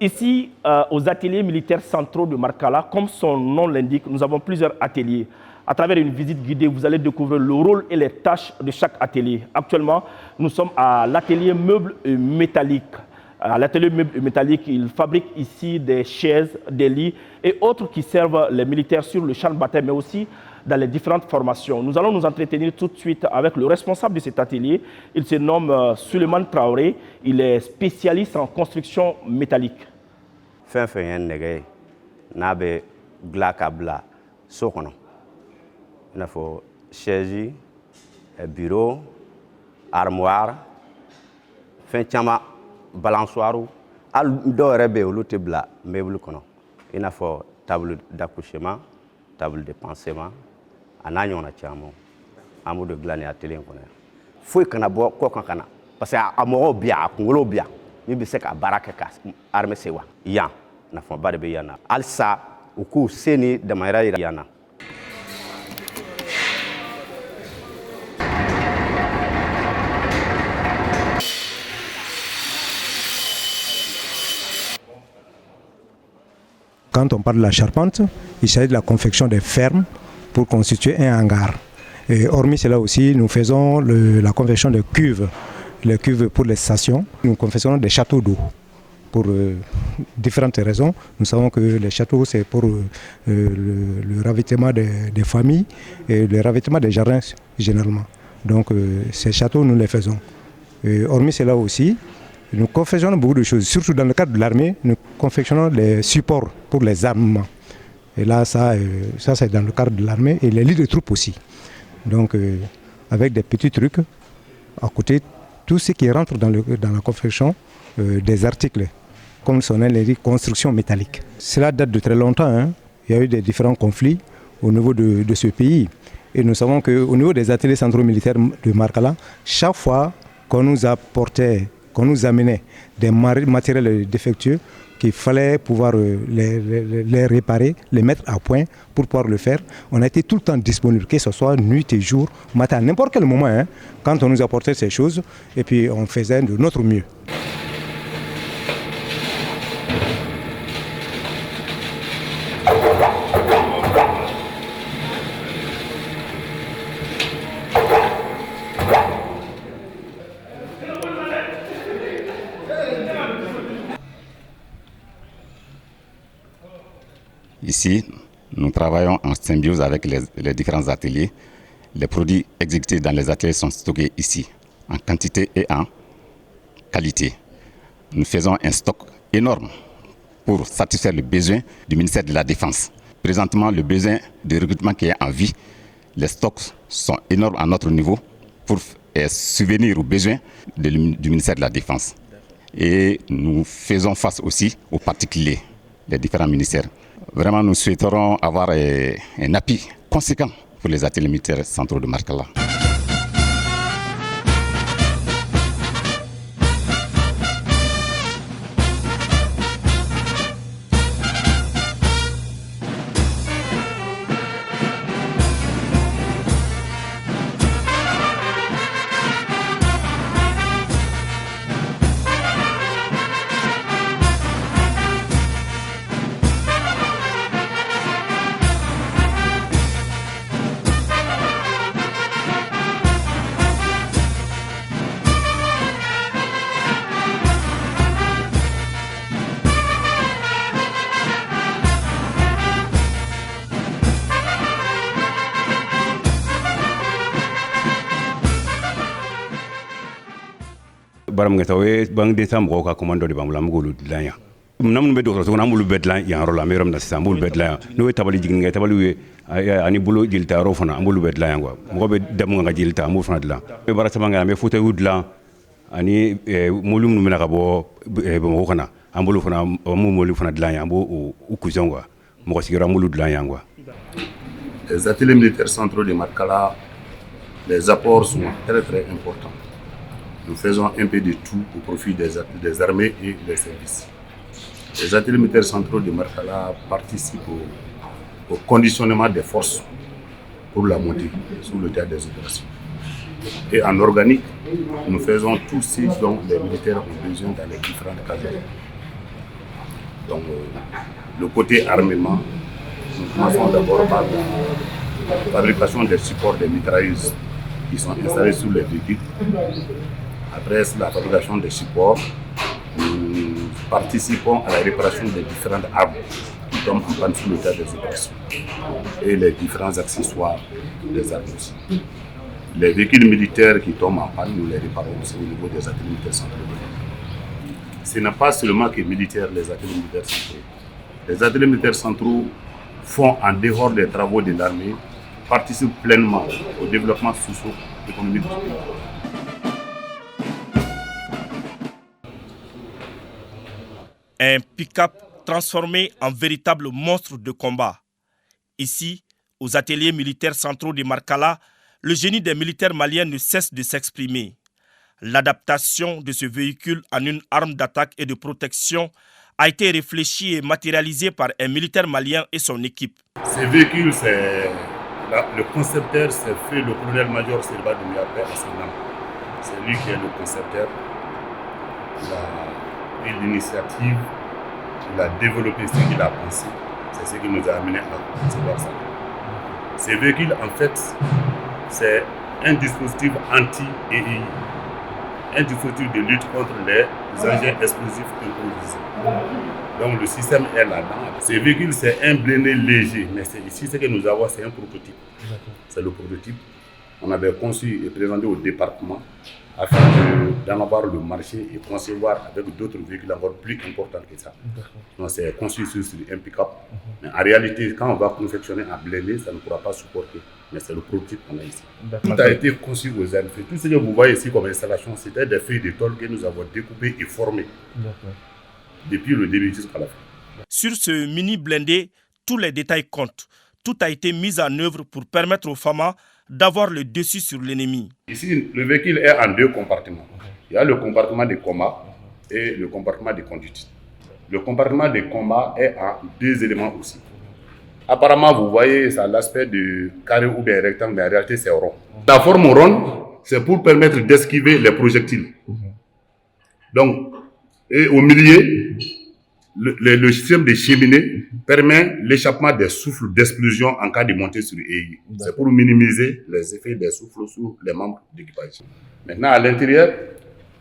Ici, aux ateliers militaires centraux de Markala, comme son nom l'indique, nous avons plusieurs ateliers. À travers une visite guidée, vous allez découvrir le rôle et les tâches de chaque atelier. Actuellement, nous sommes à l'atelier meubles métalliques. À l'atelier meubles métalliques, ils fabriquent ici des chaises, des lits et autres qui servent les militaires sur le champ de bataille, mais aussi dans les différentes formations. Nous allons nous entretenir tout de suite avec le responsable de cet atelier. Il se nomme Suleiman Traoré. Il est spécialiste en construction métallique. Fin nege nabe glakabla sokono. Il faut chaise, bureau, armoire, fin chama balançoire, al do rebe oluté bla meuble kono. Il faut table d'accouchement, table de pansement, ananyo na chamo. Amu de glane atelier kono. Foi kana bo ko kana parce que amoro bia ngolo bia. Mi bi se ka baraka ka armée sewa. Ya na fon ba de be yana. Alsa uku seni de mayra yana. Quand on parle de la charpente, il s'agit de la confection des fermes pour constituer un hangar. Et hormis cela aussi, nous faisons la confection de cuves, les cuves pour les stations. Nous confectionnons des châteaux d'eau pour différentes raisons. Nous savons que les châteaux, c'est pour le ravitaillement des familles et le ravitaillement des jardins généralement. Donc ces châteaux, nous les faisons. Et hormis cela aussi, nous confectionnons beaucoup de choses, surtout dans le cadre de l'armée, nous confectionnons les supports pour les armements. Et là, ça c'est dans le cadre de l'armée et les lits de troupes aussi. Donc, avec des petits trucs, à côté, tout ce qui rentre dans la confection des articles, comme son nom l'indique, construction métallique. Cela date de très longtemps, hein. Il y a eu des différents conflits au niveau de ce pays. Et nous savons qu'au niveau des ateliers centraux militaires de Markala, chaque fois qu'on nous apportait, qu'on nous amenait des matériels défectueux, qu'il fallait pouvoir les réparer, les mettre à point pour pouvoir le faire. On a été tout le temps disponible, que ce soit nuit et jour, matin, n'importe quel moment, hein, quand on nous apportait ces choses, et puis on faisait de notre mieux. Ici, nous travaillons en symbiose avec les différents ateliers. Les produits exécutés dans les ateliers sont stockés ici, en quantité et en qualité. Nous faisons un stock énorme pour satisfaire le besoin du ministère de la Défense. Présentement, le besoin de recrutement qui est en vie, les stocks sont énormes à notre niveau pour subvenir aux besoins du ministère de la Défense. Et nous faisons face aussi aux particuliers, les différents ministères. Vraiment, nous souhaiterons avoir un appui conséquent pour les ateliers militaires centraux de Markala. baram ngata we bang de tam ko ka commando de bamula mugulu dilanya nam be do to nam bulu bedlan ya rola meram na sambul bedlan no we tabali jigin ngata tabali we ani bulu jilta ro fana ambulu bedlan ngwa mo be dem nga jilta mo fana dila be barata manga me futa wudla ani mulum nu mena ka bo mo kana ambulu fana mo molu fana dilanya ambo ukuzongwa mo ko sigira mulu dilanya ngwa. Les ateliers militaires centraux de Markala, les apports sont très très importants. Nous faisons un peu de tout au profit des armées et des services. Les ateliers militaires centraux de Markala participent au conditionnement des forces pour la montée sur le théâtre des opérations. Et en organique, nous faisons tout ce dont les militaires ont besoin dans les différentes casernes. Donc, le côté armement, nous commençons d'abord par la fabrication des supports des mitrailleuses qui sont installés sur les véhicules. Après la fabrication des supports, nous participons à la réparation des différentes armes qui tombent en panne sur le tas des opérations et les différents accessoires des armes aussi. Les véhicules militaires qui tombent en panne, nous les réparons aussi au niveau des ateliers militaires centraux. Ce n'est pas seulement que militaires, les ateliers militaires centraux. Les ateliers militaires centraux font, en dehors des travaux de l'armée, participent pleinement au développement socio-économique du pays. Un pick-up transformé en véritable monstre de combat. Ici, aux ateliers militaires centraux de Markala, le génie des militaires maliens ne cesse de s'exprimer. L'adaptation de ce véhicule en une arme d'attaque et de protection a été réfléchie et matérialisée par un militaire malien et son équipe. Ces véhicules, le concepteur, c'est fait le colonel-major Serba Doumiapé à son nom. C'est lui qui est le concepteur. Il a pris l'initiative, il a développé ce qu'il a pensé. C'est ce qui nous a amené à concevoir ça. Ces véhicules, en fait, c'est un dispositif anti-EI, un dispositif de lutte contre les engins explosifs improvisés. Donc le système est là-dedans. Ces véhicules, c'est un blindé léger, mais ici, ce que nous avons, c'est un prototype. C'est le prototype. On avait conçu et présenté au département afin d'en avoir le marché et concevoir avec d'autres véhicules encore plus importants que ça. Donc c'est conçu sur un pick-up. Mais en réalité, quand on va confectionner un blindé, ça ne pourra pas supporter. Mais c'est le prototype qu'on a ici. Tout a été conçu aux Andes. Tout ce que vous voyez ici comme installation, c'était des feuilles de tôle que nous avons découpées et formées. Depuis le début jusqu'à la fin. Sur ce mini blindé, tous les détails comptent. Tout a été mis en œuvre pour permettre aux FAMA d'avoir le dessus sur l'ennemi. Ici, le véhicule est en deux compartiments. Il y a le compartiment de combat et le compartiment de conduite. Le compartiment de combat est en deux éléments aussi. Apparemment, vous voyez, ça a l'aspect de carré ou bien rectangle, mais en réalité, c'est rond. La forme ronde, c'est pour permettre d'esquiver les projectiles. Donc, et au milieu, le système de cheminée permet l'échappement des souffles d'explosion en cas de montée sur EI. C'est pour minimiser les effets des souffles sur les membres d'équipage. Maintenant, à l'intérieur,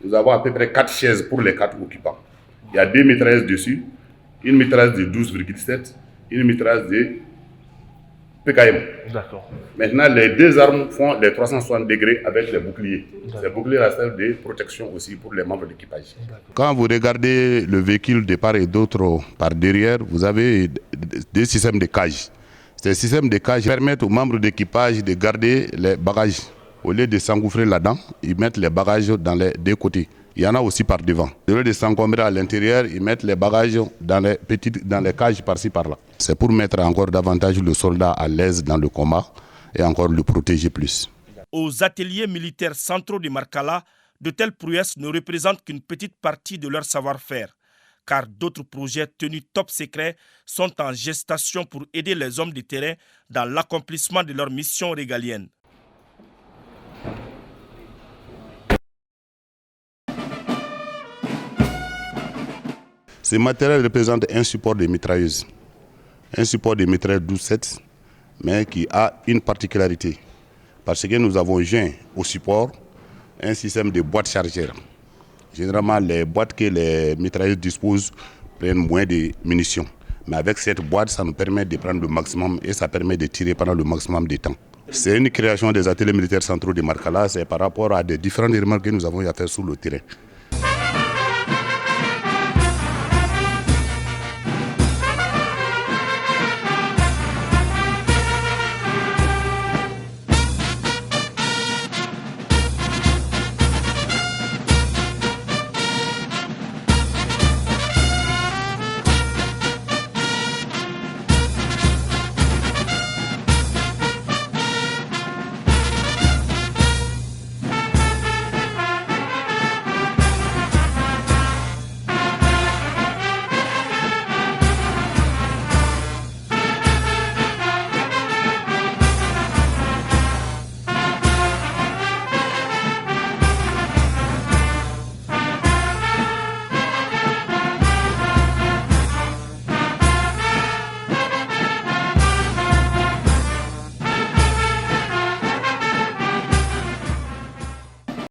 nous avons à peu près 4 chaises pour les 4 occupants. Il y a 2 mitrailleuses dessus, une mitrailleuse de 12,7, une mitrailleuse de PKM. D'accord. Maintenant, les deux armes font les 360 degrés avec les boucliers. Ces boucliers servent de protection aussi pour les membres d'équipage. Quand vous regardez le véhicule de part et d'autre par derrière, vous avez des systèmes de cage. Ces systèmes de cage permettent aux membres d'équipage de garder les bagages. Au lieu de s'engouffrer là-dedans, ils mettent les bagages dans les deux côtés. Il y en a aussi par devant. Au lieu de s'encombrer à l'intérieur, ils mettent les bagages dans les cages par-ci par-là. C'est pour mettre encore davantage le soldat à l'aise dans le combat et encore le protéger plus. Aux ateliers militaires centraux de Markala, de telles prouesses ne représentent qu'une petite partie de leur savoir-faire, car d'autres projets tenus top secret sont en gestation pour aider les hommes de terrain dans l'accomplissement de leur mission régalienne. Ce matériel représente un support de mitrailleuse. Un support de mitrailleuse 12-7, mais qui a une particularité. Parce que nous avons joint au support un système de boîtes chargeurs. Généralement, les boîtes que les mitrailleuses disposent prennent moins de munitions. Mais avec cette boîte, ça nous permet de prendre le maximum et ça permet de tirer pendant le maximum de temps. C'est une création des ateliers militaires centraux de Markala, c'est par rapport à des différents éléments que nous avons à faire sur le terrain.